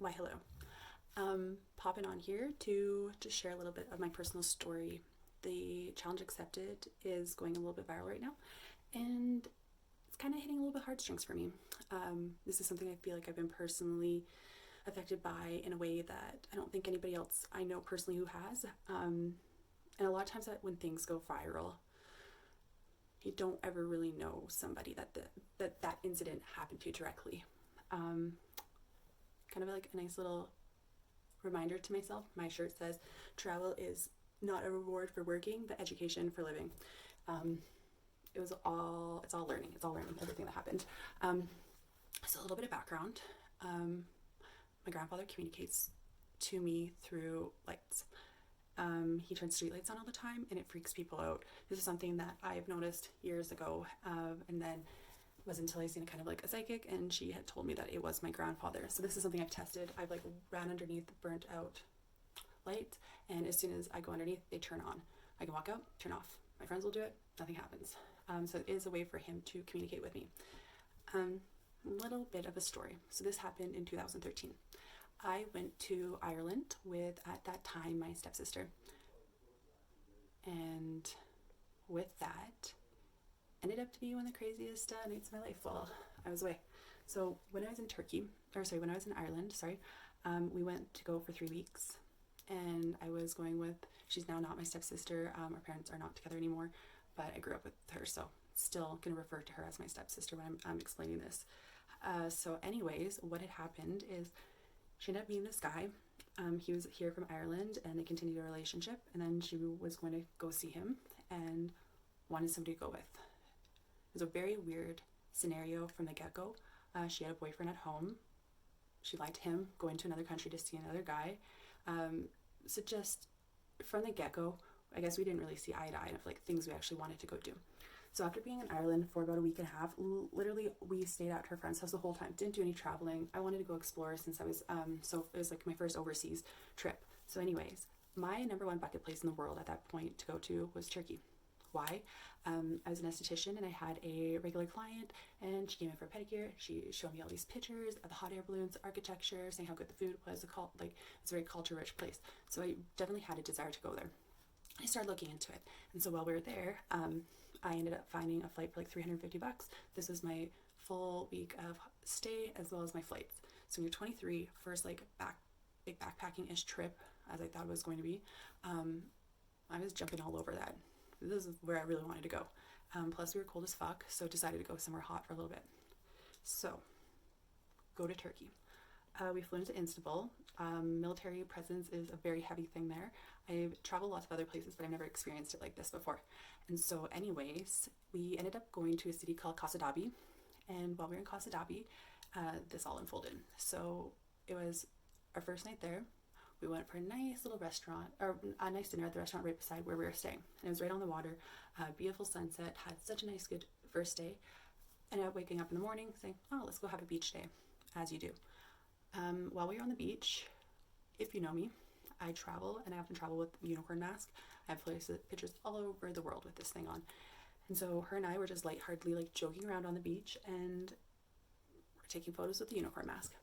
Why, hello. Popping on here to just share a little bit of my personal story. The challenge accepted is going a little bit viral right now, and it's kind of hitting a little bit heartstrings for me. This is something I feel like I've been personally affected by in a way that I don't think anybody else I know personally who has. And a lot of times when things go viral, you don't ever really know somebody that incident happened to directly. Um, Kind of like a nice little reminder to myself. My shirt says, "Travel is not a reward for working, but education for living." Um, it's all learning. It's all learning, everything that happened. Um, so a little bit of background. Um, my grandfather communicates to me through lights. He turns street lights on all the time, and it freaks people out. This is something that I've noticed years ago, and then it wasn't until I seen a kind of like a psychic, and she had told me that it was my grandfather. So this is something I've tested. I've like ran underneath burnt out lights, and as soon as I go underneath, they turn on. I can walk out, turn off. My friends will do it. Nothing happens. So it is a way for him to communicate with me. Little bit of a story. So this happened in 2013. I went to Ireland with, at that time, my stepsister. And with that, ended up to be one of the craziest nights of my life while I was away. So when I was in when I was in Ireland, we went to go for 3 weeks. And I was going with, she's now not my stepsister. Our parents are not together anymore, but I grew up with her. So still going to refer to her as my stepsister when I'm explaining this. So anyways, what had happened is she ended up meeting this guy. He was here from Ireland, and they continued a relationship, and then she was going to go see him and wanted somebody to go with. It was a very weird scenario from the get-go. She had a boyfriend at home. She lied to him, going to another country to see another guy. So just from the get-go, I guess we didn't really see eye to eye of like things we actually wanted to go do. So after being in Ireland for about a week and a half, literally we stayed at her friend's house the whole time. Didn't do any traveling. I wanted to go explore since I was, so it was like my first overseas trip. So anyways, my number one bucket place in the world at that point to go to was Turkey. Why? I was an esthetician, and I had a regular client, and she came in for a pedicure. She showed me all these pictures of the hot air balloons, architecture, saying how good the food was. It's a very culture rich place. So I definitely had a desire to go there. I started looking into it, and so while we were there, I ended up finding a flight for like $350. This was my full week of stay as well as my flights. So when you're 23, first like big backpacking-ish trip, as I thought it was going to be, I was jumping all over that. This is where I really wanted to go. Plus we were cold as fuck, so decided to go somewhere hot for a little bit. So, go to Turkey. We flew into Istanbul. Military presence is a very heavy thing there. I've traveled lots of other places, but I've never experienced it like this before. And so anyways, we ended up going to a city called Kasadabi. And while we were in Kasadabi, this all unfolded. So it was our first night there. We went for a nice little restaurant, or a nice dinner at the restaurant right beside where we were staying. And it was right on the water, beautiful sunset, had such a nice, good first day. Ended up waking up in the morning saying, oh, let's go have a beach day, as you do. While we were on the beach, if you know me, I travel, and I often travel with unicorn mask. I have pictures all over the world with this thing on. And so her and I were just lightheartedly like joking around on the beach, and we're taking photos with the unicorn mask.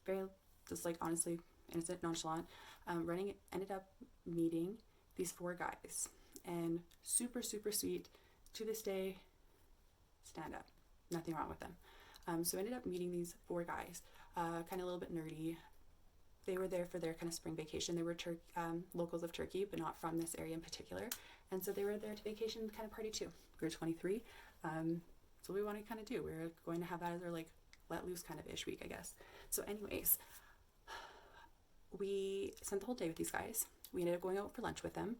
Very, just like honestly, innocent, nonchalant. Ended up meeting these 4 guys, and super, super sweet. To this day, stand up. Nothing wrong with them. So I ended up meeting these 4 guys, kind of a little bit nerdy. They were there for their kind of spring vacation. They were locals of Turkey, but not from this area in particular. And so they were there to vacation, kind of party too. We were 23. So we wanted to kind of do. We were going to have that as our like let loose kind of ish week, I guess. So anyways, we spent the whole day with these guys. We ended up going out for lunch with them.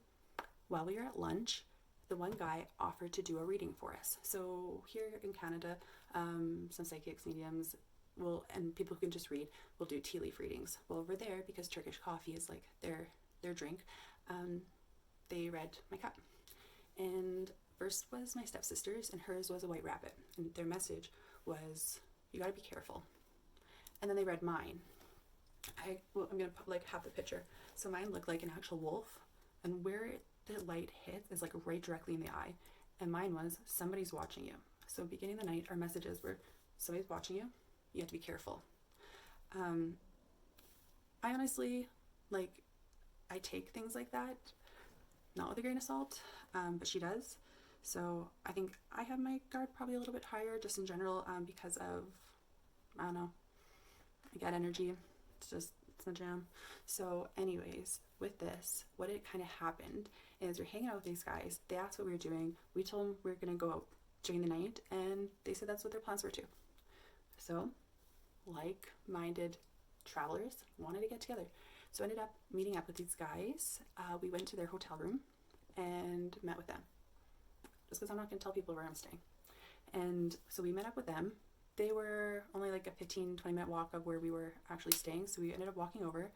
While we were at lunch, the one guy offered to do a reading for us. So here in Canada, some psychics, mediums, and people who can just read will do tea leaf readings. Well, over there, because Turkish coffee is like their drink, they read my cup. And first was my stepsister's, and hers was a white rabbit. And their message was, you gotta be careful. And then they read mine. I'm gonna put, have the picture. So mine looked like an actual wolf, and where the light hits is like right directly in the eye. And mine was, somebody's watching you. So beginning of the night, our messages were, somebody's watching you. You have to be careful. I honestly, like, I take things like that, not with a grain of salt, but she does. So I think I have my guard probably a little bit higher just in general, because of, I don't know, I get energy. It's my jam. So, anyways, with this, what it kind of happened is we're hanging out with these guys. They asked what we were doing. We told them we were going to go out during the night, and they said that's what their plans were too. So, like minded travelers wanted to get together. So, I ended up meeting up with these guys. We went to their hotel room and met with them. Just because I'm not going to tell people where I'm staying. And so we met up with them. They were only like a 15-20 minute walk of where we were actually staying. So we ended up walking over.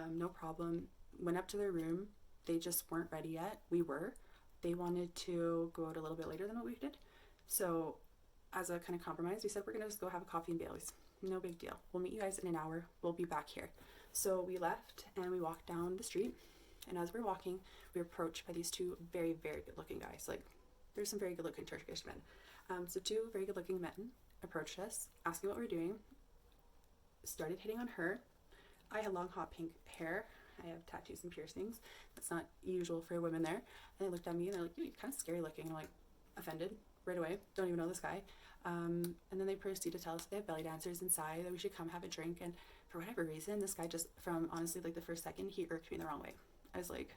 No problem. Went up to their room. They just weren't ready yet. We were. They wanted to go out a little bit later than what we did. So as a kind of compromise, we said we're going to just go have a coffee and Bailey's. No big deal. We'll meet you guys in an hour. We'll be back here. So we left and we walked down the street. And as we're walking, we were approached by these two very, very good looking guys. Like, there's some very good looking Turkish men. So two very good looking men approached us, asking what we were doing, started hitting on her. I had long hot pink hair. I have tattoos and piercings. That's not usual for women there. And they looked at me and they're like, you're kind of scary looking. And I'm like, offended right away. Don't even know this guy. And then they proceeded to tell us they have belly dancers inside, that we should come have a drink. And for whatever reason, this guy just, from honestly like the first second, he irked me the wrong way. I was like,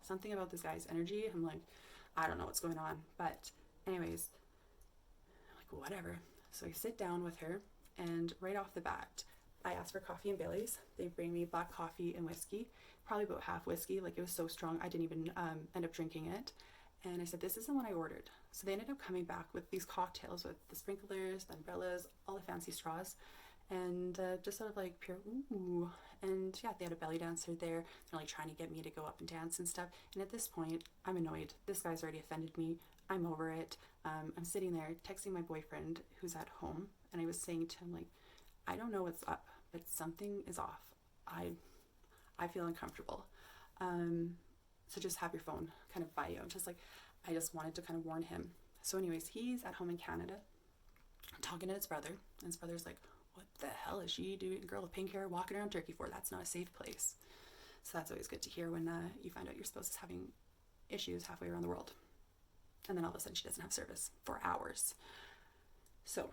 something about this guy's energy. I'm like, I don't know what's going on. But anyways, I'm like, whatever. So I sit down with her, and right off the bat, I asked for coffee and Bailey's. They bring me black coffee and whiskey, probably about half whiskey. Like, it was so strong, I didn't even end up drinking it. And I said, this isn't what I ordered. So they ended up coming back with these cocktails with the sprinklers, the umbrellas, all the fancy straws, and just sort of like pure ooh. And yeah, they had a belly dancer there. They're like trying to get me to go up and dance and stuff. And at this point, I'm annoyed. This guy's already offended me. I'm over it. I'm sitting there texting my boyfriend who's at home, and I was saying to him, like, I don't know what's up, but something is off. I feel uncomfortable. So just have your phone kind of by you. Just like, I just wanted to kind of warn him. So anyways, he's at home in Canada talking to his brother, and his brother's like, what the hell is she doing, girl with pink hair, walking around Turkey for? That's not a safe place. So that's always good to hear when you find out your spouse is having issues halfway around the world. And then all of a sudden she doesn't have service for hours. So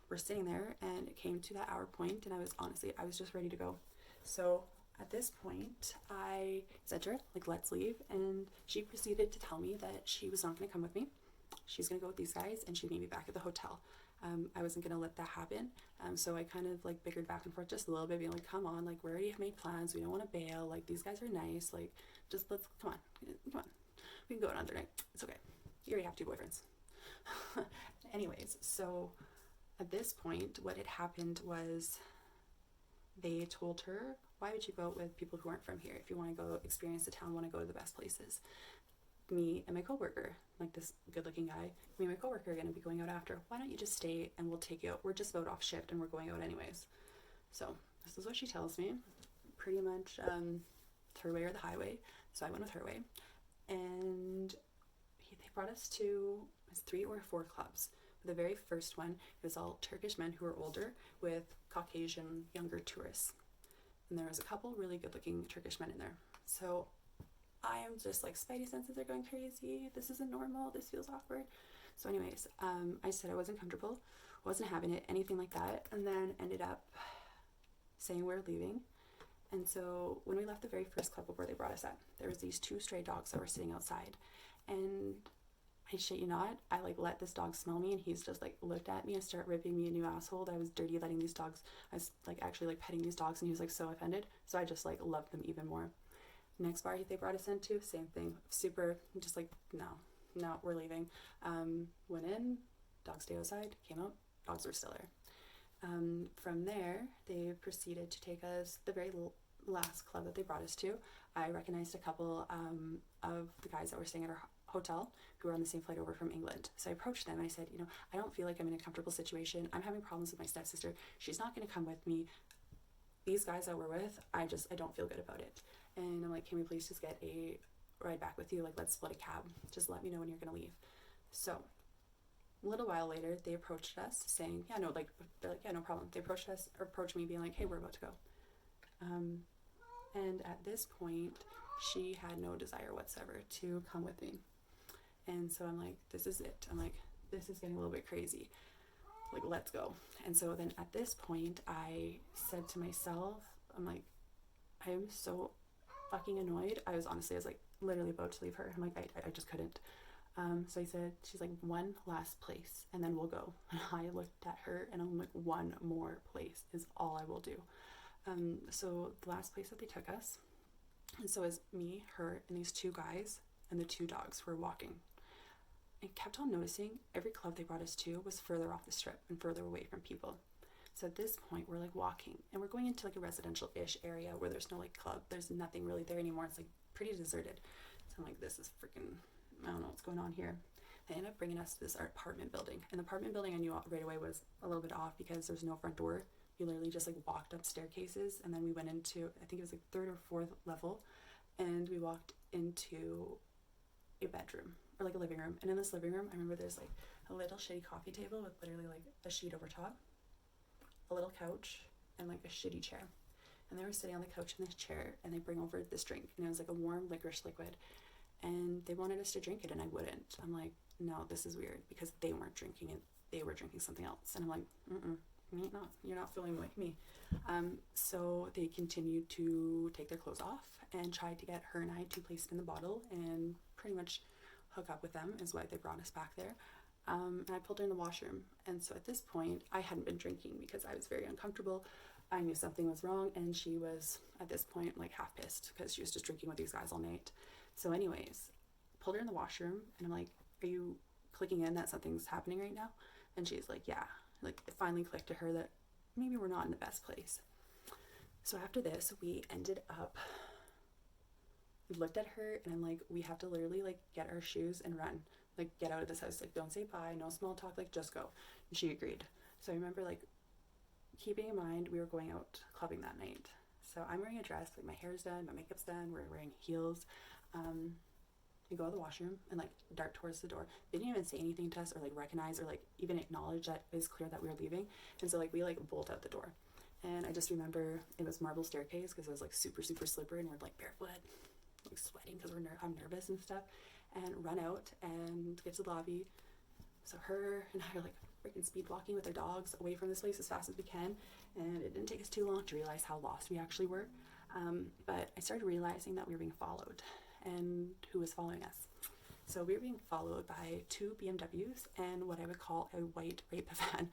we're sitting there, and it came to that hour point, and I was just ready to go. So at this point, I said to her, like, let's leave. And she proceeded to tell me that she was not going to come with me. She's going to go with these guys, and she'd meet me back at the hotel. I wasn't going to let that happen. So I kind of like bickered back and forth just a little bit, being like, come on, like, we already have made plans. We don't want to bail. Like, these guys are nice. Like, just come on. We can go another night. It's okay. You already have two boyfriends. Anyways, so at this point, what had happened was they told her, why would you go out with people who aren't from here? If you want to go experience the town, want to go to the best places. Me and my coworker, like this good-looking guy, me and my coworker are going to be going out after. Why don't you just stay and we'll take you out? We're just about off shift and we're going out anyways. So this is what she tells me. Pretty much it's her way or the highway. So I went with her way. And they brought us to 3 or 4 clubs. The very first one, it was all Turkish men who were older with Caucasian younger tourists. And there was a couple really good-looking Turkish men in there. So I am just like, spidey senses are going crazy. This isn't normal. This feels awkward. So anyways, I said I wasn't comfortable, wasn't having it, anything like that. And then ended up saying we're leaving. And so when we left the very first club where they brought us at, there was these 2 stray dogs that were sitting outside. And I shit you not, I like let this dog smell me, and he's just like looked at me and started ripping me a new asshole. That I was dirty letting these dogs, I was like actually like petting these dogs, and he was like so offended. So I just like loved them even more. Next bar they brought us into, same thing, super, just like, no, we're leaving. Went in, dogs stay outside, came out, dogs were still there. From there, they proceeded to take us the very last club that they brought us to. I recognized a couple of the guys that were staying at our hotel who were on the same flight over from England. So I approached them and I said, I don't feel like I'm in a comfortable situation. I'm having problems with my stepsister. She's not going to come with me. These guys that we're with, I don't feel good about it. And I'm like, can we please just get a ride back with you? Like, let's split a cab. Just let me know when you're going to leave. So a little while later, they approached us saying, they're like, yeah, no problem. They approached me being like, hey, we're about to go. And at this point, she had no desire whatsoever to come with me. And so I'm like, this is it. I'm like, this is getting a little bit crazy. Like, let's go. And so then at this point, I said to myself, I'm like, I am so fucking annoyed. I was like literally about to leave her. I'm like, I just couldn't. So I said, she's like, one last place and then we'll go. And I looked at her and I'm like, one more place is all I will do. So the last place that they took us, and so as me, her, and these two guys and the two dogs were walking. I kept on noticing every club they brought us to was further off the strip and further away from people. So at this point, we're like walking and we're going into like a residential-ish area where there's no like club. There's nothing really there anymore. It's like pretty deserted. So I'm like, this is freaking, I don't know what's going on here. They ended up bringing us to this apartment building. And the apartment building I knew right away was a little bit off because there's no front door. You literally just like walked up staircases and then we went into, I think it was like third or fourth level, and we walked into a bedroom or like a living room. And in this living room, I remember there's like a little shitty coffee table with literally like a sheet over top, a little couch, and like a shitty chair. And they were sitting on the couch in this chair and they bring over this drink and it was like a warm licorice liquid and they wanted us to drink it and I wouldn't. I'm like, no, this is weird, because they weren't drinking it, they were drinking something else. And I'm like, you're not feeling like me. So they continued to take their clothes off and tried to get her and I to place in the bottle and pretty much hook up with them, is why they brought us back there. And I pulled her in the washroom. And so at this point, I hadn't been drinking because I was very uncomfortable. I knew something was wrong, and she was at this point like half pissed because she was just drinking with these guys all night. So anyways, pulled her in the washroom and I'm like, are you clicking in that something's happening right now? And she's like, yeah. Like, it finally clicked to her that maybe we're not in the best place. So after this, we looked at her and I'm like, we have to literally like get our shoes and run, like get out of this house, like don't say bye, no small talk, like just go. And she agreed. So I remember like keeping in mind we were going out clubbing that night. So I'm wearing a dress, like my hair's done, my makeup's done, we're wearing heels. We go to the washroom and like dart towards the door. They didn't even say anything to us or like recognize or like even acknowledge that it was clear that we were leaving. And so like we like bolt out the door. And I just remember it was marble staircase because it was like super, super slippery and we're like barefoot, like sweating because I'm nervous and stuff, and run out and get to the lobby. So her and I are like freaking speed walking with our dogs away from this place as fast as we can. And it didn't take us too long to realize how lost we actually were. But I started realizing that we were being followed. And who was following us? So we were being followed by two BMWs and what I would call a white rape van,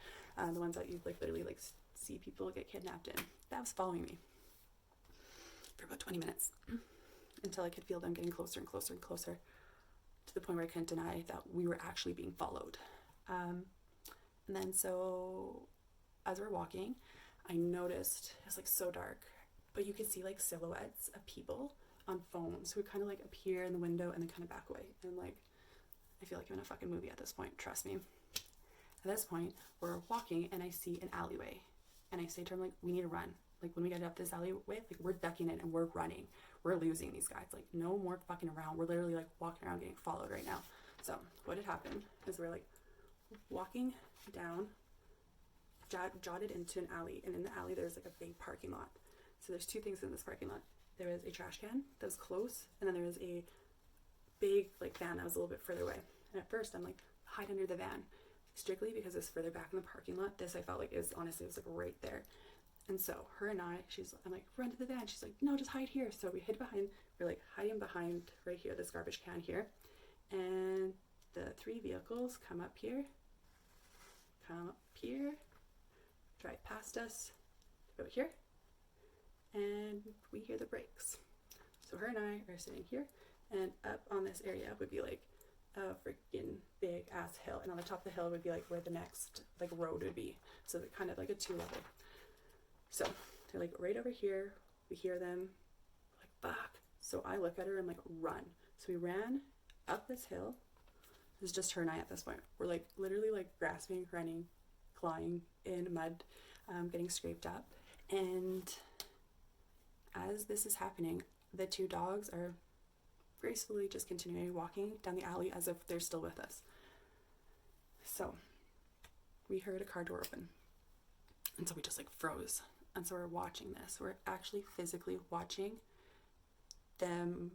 the ones that you like literally like see people get kidnapped in. That was following me for about 20 minutes until I could feel them getting closer and closer and closer to the point where I couldn't deny that we were actually being followed. And then so as we're walking, I noticed it's like so dark, but you could see like silhouettes of people on phones who would kind of like appear in the window and then kind of back away. And like, I feel like I'm in a fucking movie at this point, trust me. At this point, we're walking and I see an alleyway. And I say to him, like, we need to run. Like, when we get up this alleyway, like, we're ducking it and we're running. We're losing these guys. Like, no more fucking around. We're literally, like, walking around getting followed right now. So, what had happened is we're, like, walking down, jotted into an alley. And in the alley, there's, like, a big parking lot. So, there's two things in this parking lot. There was a trash can that was close. And then there was a big, like, van that was a little bit further away. And at first, I'm, like, hide under the van. Strictly because it's further back in the parking lot. This I felt like it was like right there. And so her and I'm like, run to the van. She's like, no, just hide here. So we hid behind, we're like hiding behind right here, this garbage can here. And the three vehicles come up here, drive past us, go here, and we hear the brakes. So her and I are sitting here, and up on this area would be like a freaking big ass hill, and on the top of the hill would be like where the next like road would be. So they're kind of like a 2-level. So they're like right over here. We hear them, like fuck. So I look at her and like run. So we ran up this hill. It was just her and I at this point. We're like literally like grasping, running, clawing in mud, getting scraped up. And as this is happening, the two dogs are gracefully just continuing walking down the alley as if they're still with us. So we heard a car door open, and so we just like froze, And so we're watching this. We're actually physically watching them,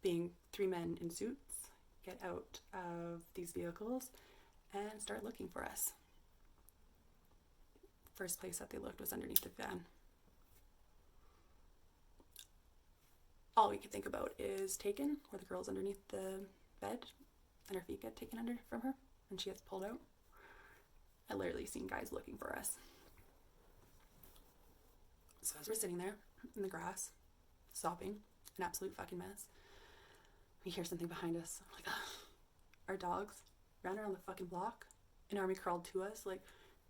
being 3 men in suits, get out of these vehicles and start looking for us. First place that they looked was underneath the van. All we could think about is Taken, where the girl's underneath the bed and her feet get taken under from her and she gets pulled out. I literally seen guys looking for us. So as we're sitting there in the grass, sobbing, an absolute fucking mess, we hear something behind us. I'm like, ugh. Our dogs ran around the fucking block. An army crawled to us, like,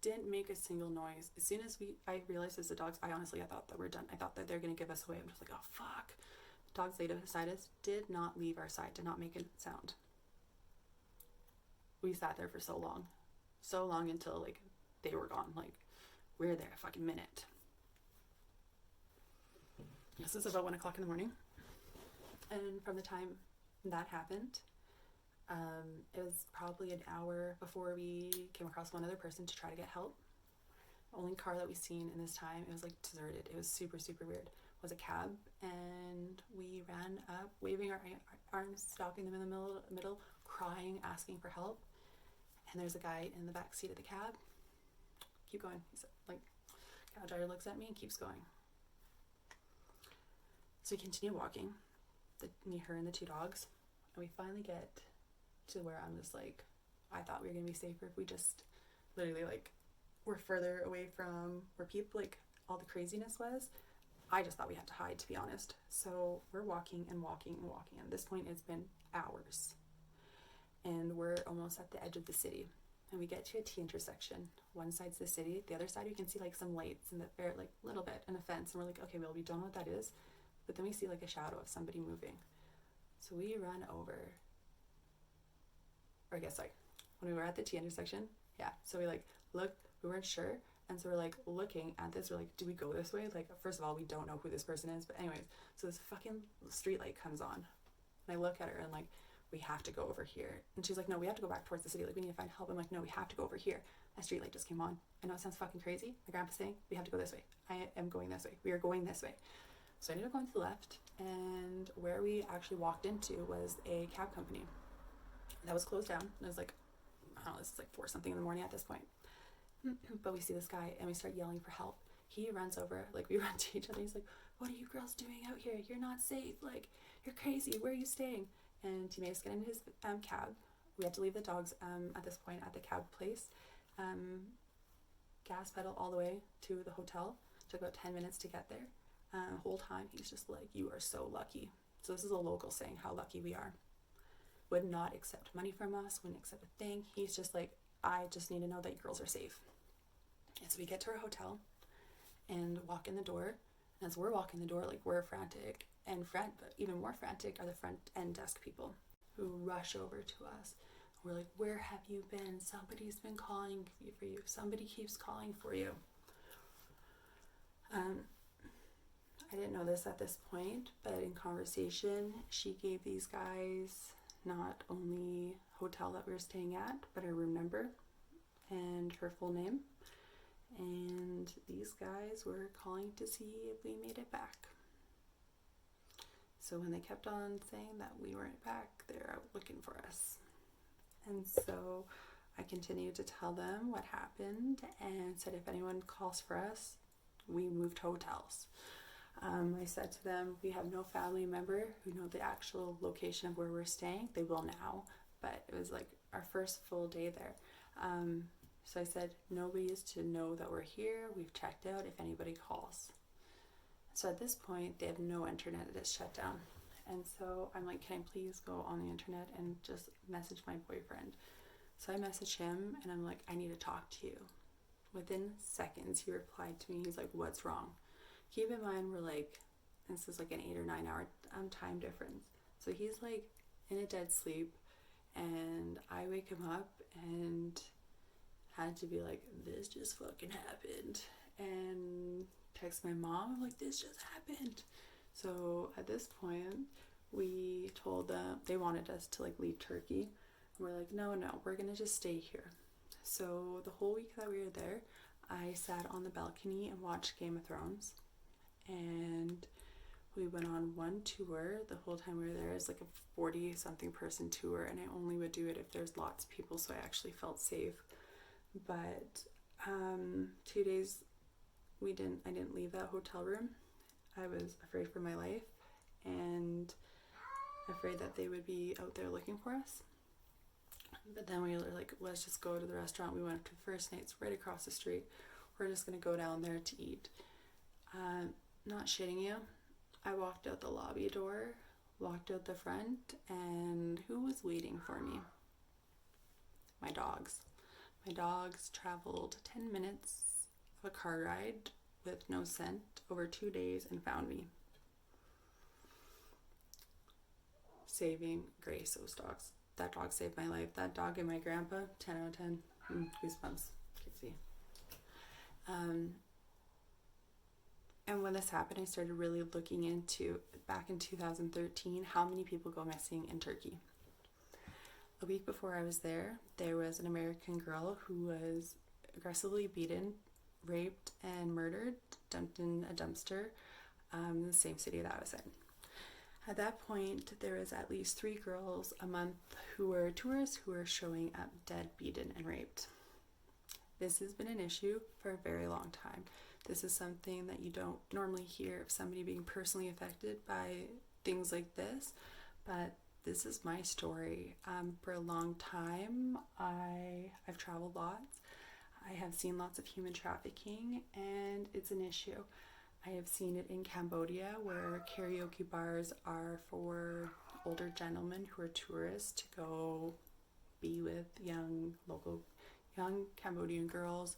didn't make a single noise. As soon as I realized it's the dogs, I thought that we're done. I thought that they're gonna give us away. I'm just like, oh fuck. Dogs laid beside us, did not leave our side, did not make a sound. We sat there for so long until like they were gone. Like, we were there a fucking minute. This is about 1 o'clock in the morning, and from the time that happened, it was probably an hour before we came across one other person to try to get help. The only car that we seen in this time, it was like deserted. It was super, super weird. It was a cab, and we ran up, waving our arms, stopping them in the middle, crying, asking for help. And there's a guy in the back seat of the cab. Keep going. He's like, cab driver looks at me and keeps going. So we continue walking, me, her, and the 2 dogs, and we finally get to where I'm just like, I thought we were gonna be safer if we just literally like were further away from where people, like, all the craziness was. I just thought we had to hide, to be honest. So we're walking and walking and walking. At this point, it's been hours, and we're almost at the edge of the city. And we get to a T intersection. One side's the city, the other side we can see like some lights and the very like little bit and a fence. And we're like, okay, well, we don't know what that is. But then we see like a shadow of somebody moving. So we run over. Or I guess like when we were at the T intersection, yeah. So we like looked, we weren't sure. And so we're like looking at this, we're like, do we go this way? Like, first of all, we don't know who this person is. But anyways, so this fucking street light comes on. And I look at her and like, we have to go over here. And she's like, no, we have to go back towards the city. Like, we need to find help. I'm like, no, we have to go over here. A street light just came on. I know it sounds fucking crazy. My grandpa's saying, we have to go this way. I am going this way. We are going this way. So I ended up going to the left, and where we actually walked into was a cab company that was closed down. It was like, I don't know, this is like 4 something in the morning at this point. But we see this guy and we start yelling for help. He runs over, like we run to each other. He's like, what are you girls doing out here? You're not safe. Like, you're crazy. Where are you staying? And he made us get into his cab. We had to leave the dogs at this point at the cab place. Gas pedal all the way to the hotel. Took about 10 minutes to get there. Whole time he's just like, you are so lucky. So this is a local saying how lucky we are. Would not accept money from us, wouldn't accept a thing. He's just like, I just need to know that you girls are safe. And so we get to our hotel and walk in the door. And as we're walking the door, like, we're frantic. And but even more frantic are the front end desk people who rush over to us. We're like, where have you been? Somebody's been calling for you. Somebody keeps calling for you. I didn't know this at this point, but in conversation, she gave these guys not only hotel that we were staying at, but her room number and her full name. And these guys were calling to see if we made it back. So when they kept on saying that we weren't back, they're out looking for us. And so I continued to tell them what happened and said if anyone calls for us, we moved hotels. I said to them, we have no family member who know the actual location of where we're staying. They will now, but it was like our first full day there. So I said, nobody is to know that we're here. We've checked out if anybody calls. So at this point, they have no internet. It is shut down. And so I'm like, can I please go on the internet and just message my boyfriend? So I message him and I'm like, I need to talk to you. Within seconds, he replied to me. He's like, what's wrong? Keep in mind, we're like, this is like an 8 or 9 hour time difference. So he's like in a dead sleep, and I wake him up and had to be like, this just fucking happened, and text my mom. I'm like, this just happened. So at this point, we told them, they wanted us to like leave Turkey. And we're like, no, we're gonna just stay here. So the whole week that we were there, I sat on the balcony and watched Game of Thrones, and we went on one tour the whole time we were there. It's like a 40 something person tour, and I only would do it if there's lots of people, so I actually felt safe. But 2 days I didn't leave that hotel room. I was afraid for my life and afraid that they would be out there looking for us. But then we were like, let's just go to the restaurant. We went to First Nights right across the street. We're just gonna go down there to eat. Not shitting you, I walked out the lobby door, walked out the front, and who was waiting for me? My dogs. My dogs traveled 10 minutes of a car ride with no scent over 2 days and found me. Saving grace, those dogs. That dog saved my life. That dog and my grandpa, 10 out of 10. Goosebumps. Crazy. And when this happened, I started really looking into, back in 2013, how many people go missing in Turkey. A week before I was there was an American girl who was aggressively beaten, raped, and murdered, dumped in a dumpster in the same city that I was in. At that point, there was at least 3 girls a month who were tourists who were showing up dead, beaten, and raped. This has been an issue for a very long time. This is something that you don't normally hear of somebody being personally affected by things like this, but this is my story. For a long time, I've traveled lots. I have seen lots of human trafficking, and it's an issue. I have seen it in Cambodia, where karaoke bars are for older gentlemen who are tourists to go be with young Cambodian girls.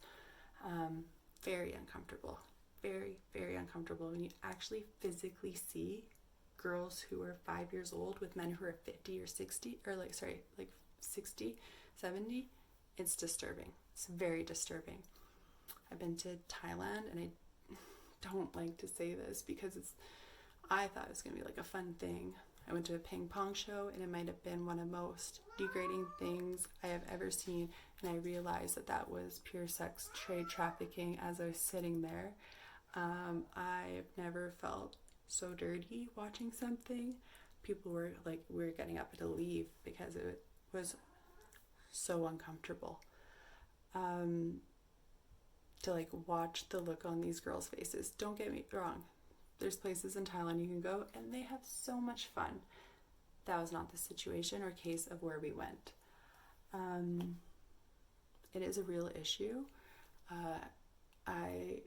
Very uncomfortable. Very, very uncomfortable when you actually physically see girls who are 5 years old with men who are 50 or 60, or like 60, 70. It's disturbing. It's very disturbing. I've been to Thailand, and I don't like to say this because I thought it was going to be like a fun thing. I went to a ping pong show, and it might have been one of the most degrading things I have ever seen, and I realized that was pure sex trade trafficking as I was sitting there. I've never felt so dirty watching something. People were like, we were getting up to leave because it was so uncomfortable. To like watch the look on these girls' faces. Don't get me wrong. There's places in Thailand you can go and they have so much fun. That was not the situation or case of where we went. It is a real issue. I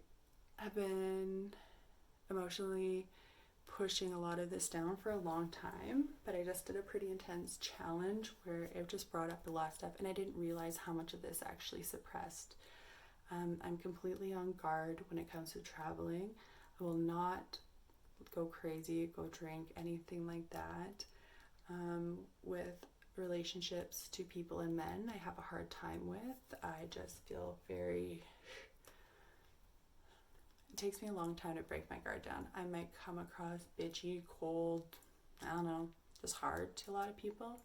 have been emotionally pushing a lot of this down for a long time, but I just did a pretty intense challenge where it just brought up a lot of stuff, and I didn't realize how much of this actually suppressed. I'm completely on guard when it comes to traveling. I will not go crazy, go drink, anything like that. With relationships to people and men, I have a hard time with. I just feel it takes me a long time to break my guard down. I might come across bitchy, cold, I don't know, just hard to a lot of people,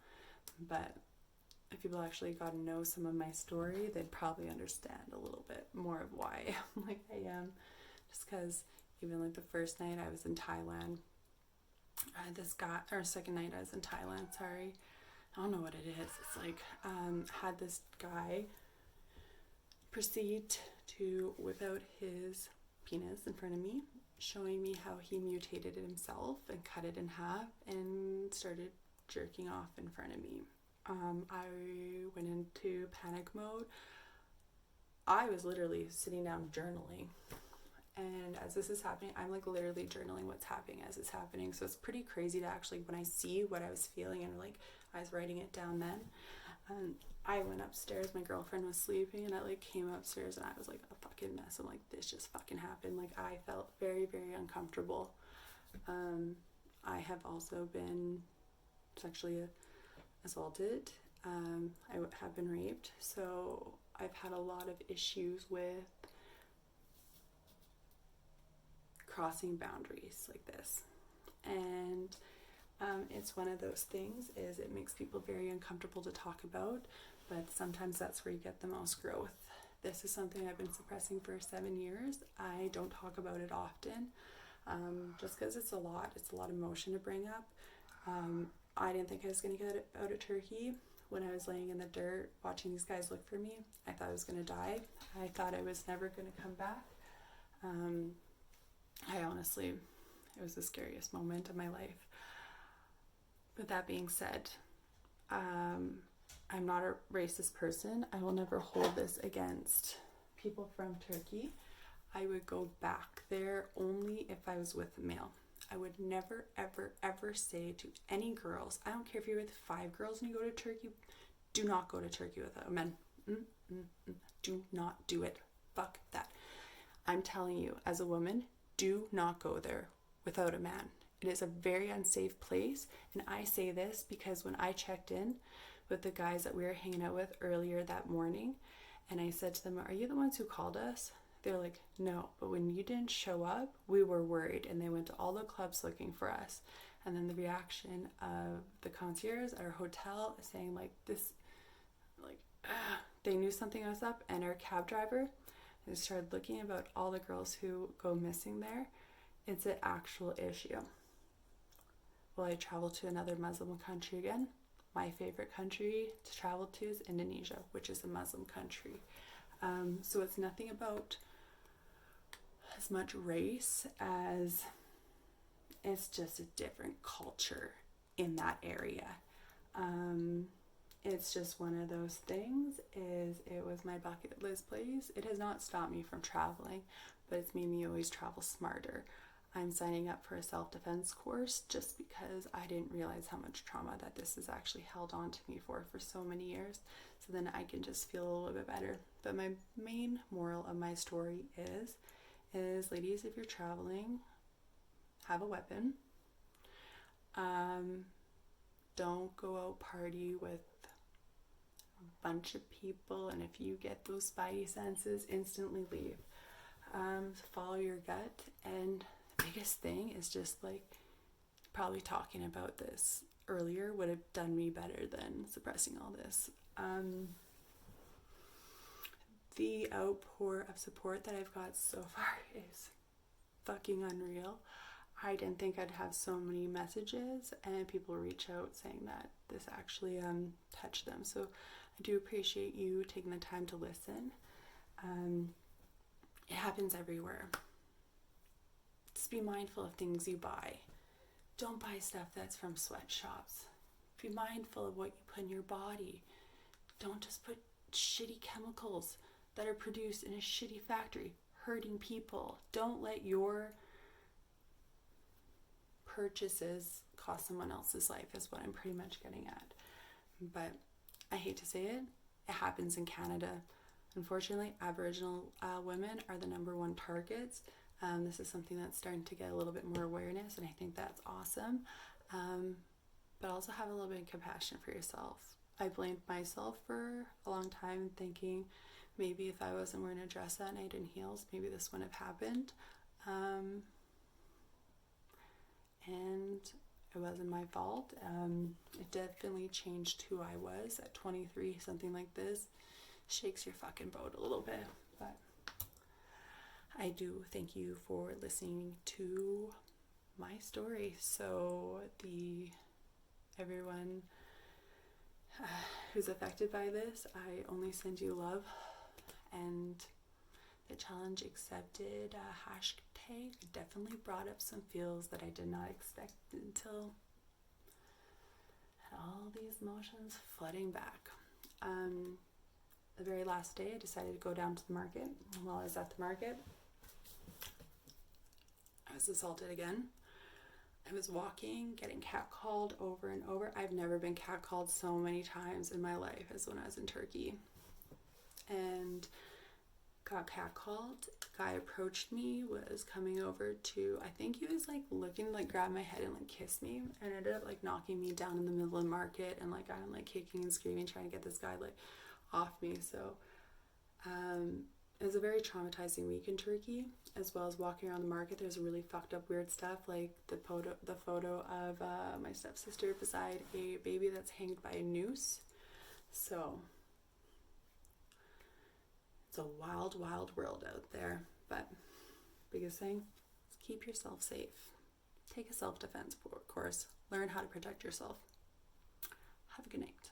but if people actually got to know some of my story, they'd probably understand a little bit more of why I'm like I am. Just because even like the first night I was in Thailand, I had this guy, or second night I was in Thailand, sorry. I don't know what it is. It's like, had this guy proceed to whip out his penis in front of me, showing me how he mutated it himself and cut it in half and started jerking off in front of me. I went into panic mode. I was literally sitting down journaling, and as this is happening, I'm like literally journaling what's happening as it's happening. So it's pretty crazy to actually, when I see what I was feeling and like I was writing it down then. I went upstairs, my girlfriend was sleeping, and I like came upstairs and I was like a fucking mess. I'm like, this just fucking happened. Like I felt very, very uncomfortable. I have also been sexually assaulted. I have been raped, so I've had a lot of issues with crossing boundaries like this, and it's one of those things is it makes people very uncomfortable to talk about, but sometimes that's where you get the most growth. This is something I've been suppressing for 7 years. I don't talk about it often, just because it's a lot of emotion to bring up. I didn't think I was going to get out of Turkey. When I was laying in the dirt watching these guys look for me, I thought I was going to die. I thought I was never going to come back. It was the scariest moment of my life. With that being said, I'm not a racist person. I will never hold this against people from Turkey. I would go back there only if I was with a male. I would never, ever, ever say to any girls, I don't care if you're with 5 girls and you go to Turkey, do not go to Turkey with a man. Do not do it. Fuck that. I'm telling you, as a woman, do not go there without a man. It is a very unsafe place, and I say this because when I checked in with the guys that we were hanging out with earlier that morning, and I said to them, are you the ones who called us? They're like, no, but when you didn't show up, we were worried, and they went to all the clubs looking for us. And then the reaction of the concierge at our hotel saying like this, like, they knew something was up, and our cab driver, they started looking about all the girls who go missing there. It's an actual issue. Will I travel to another Muslim country again? My favorite country to travel to is Indonesia, which is a Muslim country. So it's nothing about as much race as it's just a different culture in that area. It's just one of those things. It was my bucket list place. It has not stopped me from traveling, but it's made me always travel smarter. I'm signing up for a self-defense course just because I didn't realize how much trauma that this has actually held on to me for so many years. So then I can just feel a little bit better. But my main moral of my story is ladies, if you're traveling, have a weapon. Don't go out party with a bunch of people, and if you get those spidey senses, instantly leave. Follow your gut, and the biggest thing is just like probably talking about this earlier would have done me better than suppressing all this. The outpour of support that I've got so far is fucking unreal. I didn't think I'd have so many messages and people reach out saying that this actually touched them. So I do appreciate you taking the time to listen. It happens everywhere. Just be mindful of things you buy. Don't buy stuff that's from sweatshops. Be mindful of what you put in your body. Don't just put shitty chemicals that are produced in a shitty factory hurting people. Don't let your purchases cost someone else's life is what I'm pretty much getting at. But I hate to say it, it happens in Canada. Unfortunately, Aboriginal women are the number 1 targets. This is something that's starting to get a little bit more awareness, and I think that's awesome. But also have a little bit of compassion for yourself. I blamed myself for a long time thinking maybe if I wasn't wearing a dress that night and heels, maybe this wouldn't have happened. And it wasn't my fault. It definitely changed who I was at 23. Something like this shakes your fucking boat a little bit. But I do thank you for listening to my story. So everyone who's affected by this, I only send you love. And the challenge accepted hashtag definitely brought up some feels that I did not expect until had all these emotions flooding back. The very last day I decided to go down to the market. While I was at the market, I was assaulted again. I was walking, getting catcalled over and over. I've never been catcalled so many times in my life as when I was in Turkey. And got catcalled. Guy approached me, was coming over to, I think he was like looking to like grab my head and like kiss me, and ended up like knocking me down in the middle of the market, and like I'm like kicking and screaming trying to get this guy like off me. So it was a very traumatizing week in Turkey, as well as walking around the market. There's really fucked up weird stuff, like the photo of my stepsister beside a baby that's hanged by a noose. So It's a wild, wild world out there. But biggest thing is keep yourself safe. Take a self-defense course. Learn how to protect yourself. Have a good night.